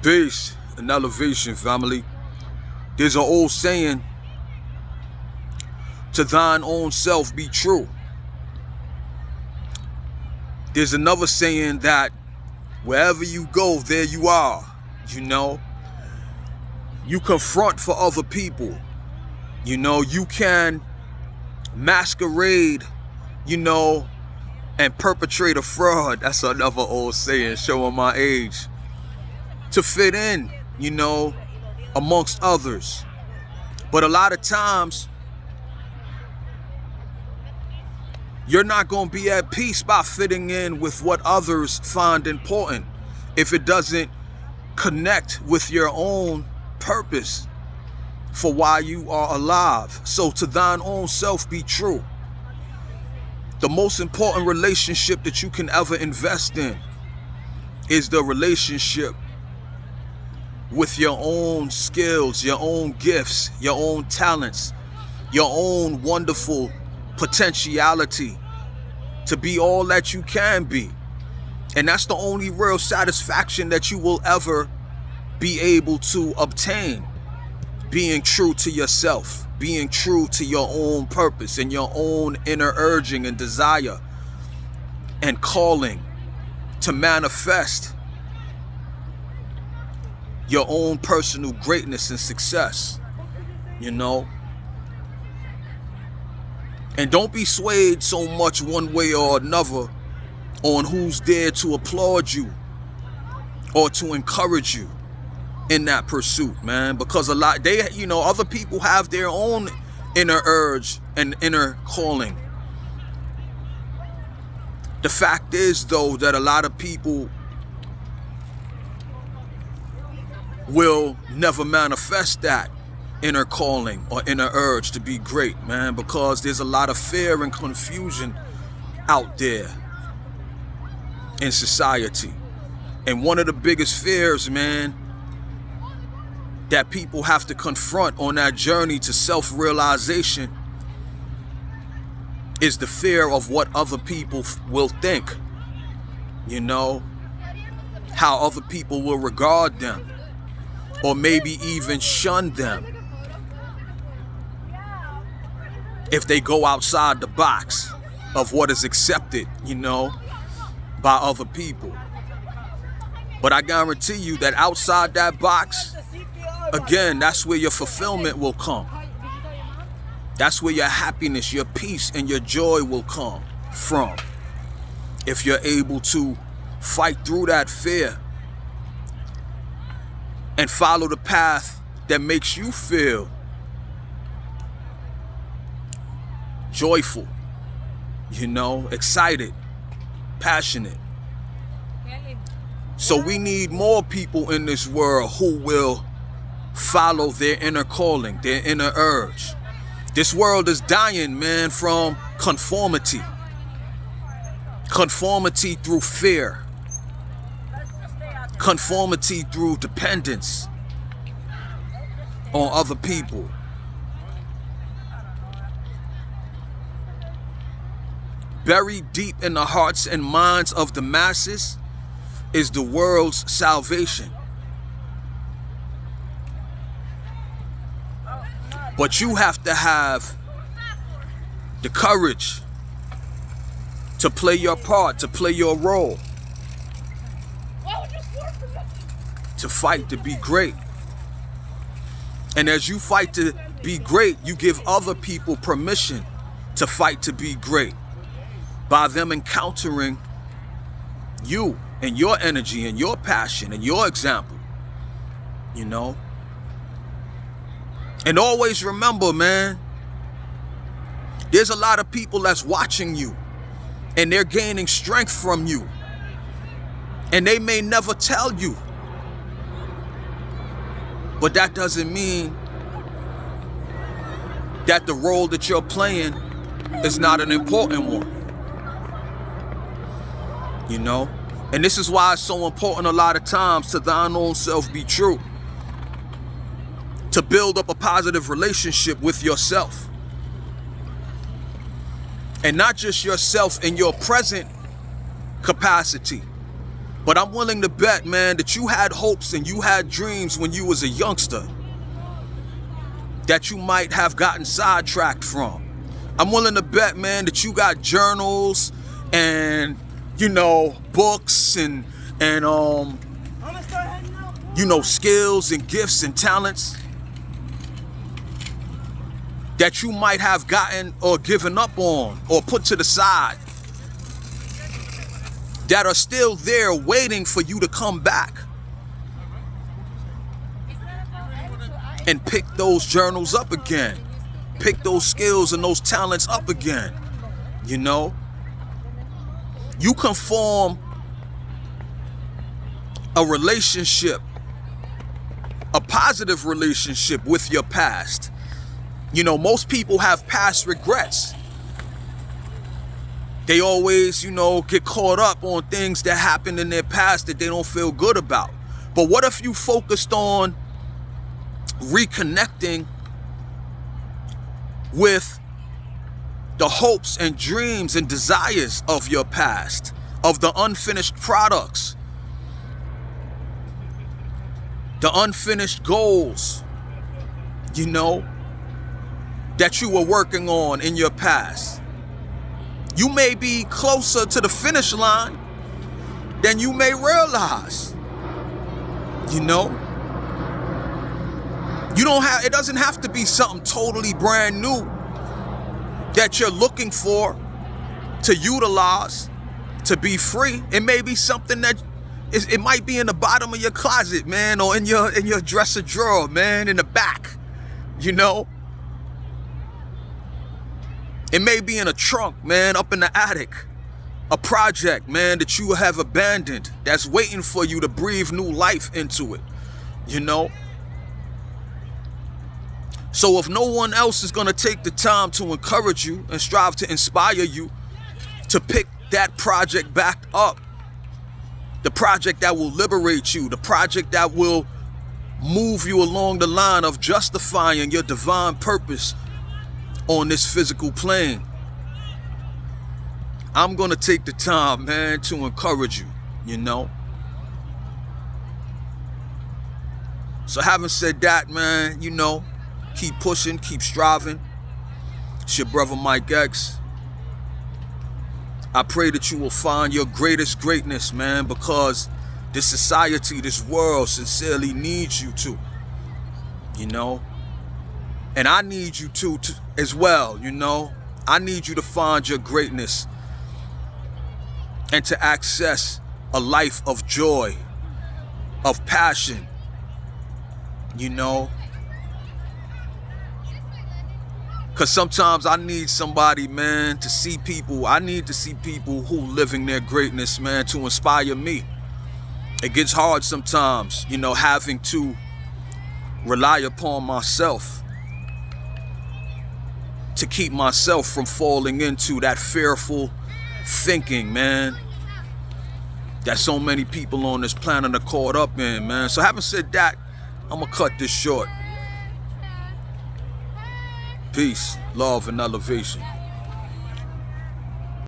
Peace and elevation, family. There's an old saying, to thine own self be true. There's another saying that wherever you go, there you are. You confront for other people. You can masquerade, and perpetrate a fraud. That's another old saying, showing my age. To fit in, amongst others. But a lot of times, you're not going to be at peace by fitting in with what others find important if it doesn't connect with your own purpose for why you are alive. So to thine own self be true. The most important relationship that you can ever invest in is the relationship with your own skills, your own gifts, your own talents, your own wonderful potentiality to be all that you can be. And that's the only real satisfaction that you will ever be able to obtain. Being true to yourself, being true to your own purpose and your own inner urging and desire and calling to manifest your own personal greatness and success, And don't be swayed so much one way or another on who's there to applaud you or to encourage you in that pursuit, man. Because other people have their own inner urge and inner calling. The fact is, though, that a lot of people will never manifest that inner calling or inner urge to be great, man, because there's a lot of fear and confusion out there in society. And one of the biggest fears, man, that people have to confront on that journey to self-realization is the fear of what other people will think, how other people will regard them, or maybe even shun them if they go outside the box of what is accepted, by other people. But I guarantee you that outside that box, again, that's where your fulfillment will come. That's where your happiness, your peace, and your joy will come from. If you're able to fight through that fear and follow the path that makes you feel joyful, excited, passionate. So we need more people in this world who will follow their inner calling, their inner urge. This world is dying, man, from conformity. Conformity through fear. Conformity through dependence on other people. Buried deep in the hearts and minds of the masses is the world's salvation. But you have to have the courage to play your part, to play your role, to fight to be great. And as you fight to be great, you give other people permission to fight to be great by them encountering you and your energy and your passion and your example, And always remember, man, there's a lot of people that's watching you and they're gaining strength from you. And they may never tell you. But that doesn't mean that the role that you're playing is not an important one. And this is why it's so important a lot of times to thine own self be true. To build up a positive relationship with yourself. And not just yourself in your present capacity, But I'm willing to bet, man, that you had hopes and you had dreams when you was a youngster that you might have gotten sidetracked from. I'm willing to bet, man, that you got journals and, you know, books and you know, skills and gifts and talents that you might have gotten or given up on or put to the side, that are still there waiting for you to come back and pick those journals up again, pick those skills and those talents up again. You know, you can form a relationship, a positive relationship with your past. You know, most people have past regrets. They always, you know, get caught up on things that happened in their past that they don't feel good about. But what if you focused on reconnecting with the hopes and dreams and desires of your past, of the unfinished products, the unfinished goals, you know, that you were working on in your past? You may be closer to the finish line than you may realize. You know, you don't have, it doesn't have to be something totally brand new that you're looking for to utilize to be free. It may be something that it might be in the bottom of your closet, man, or in your dresser drawer, man, in the back, you know. It may be in a trunk, man, up in the attic. A project, man, that you have abandoned that's waiting for you to breathe new life into it, you know? So if no one else is going to take the time to encourage you and strive to inspire you to pick that project back up, the project that will liberate you, the project that will move you along the line of justifying your divine purpose on this physical plane, I'm gonna take the time, man, to encourage you, you know. So having said that, man, you know, keep pushing, keep striving. It's your brother Mike X. I pray that you will find your greatest greatness, man, because this society, this world sincerely needs you to, you know. And I need you to as well, you know. I need you to find your greatness and to access a life of joy, of passion, you know. Because sometimes I need somebody, man, to see people. I need to see people who living their greatness, man, to inspire me. It gets hard sometimes, you know, having to rely upon myself to keep myself from falling into that fearful thinking, man, that so many people on this planet are caught up in, man. So having said that, I'm gonna cut this short. Peace, love, and elevation.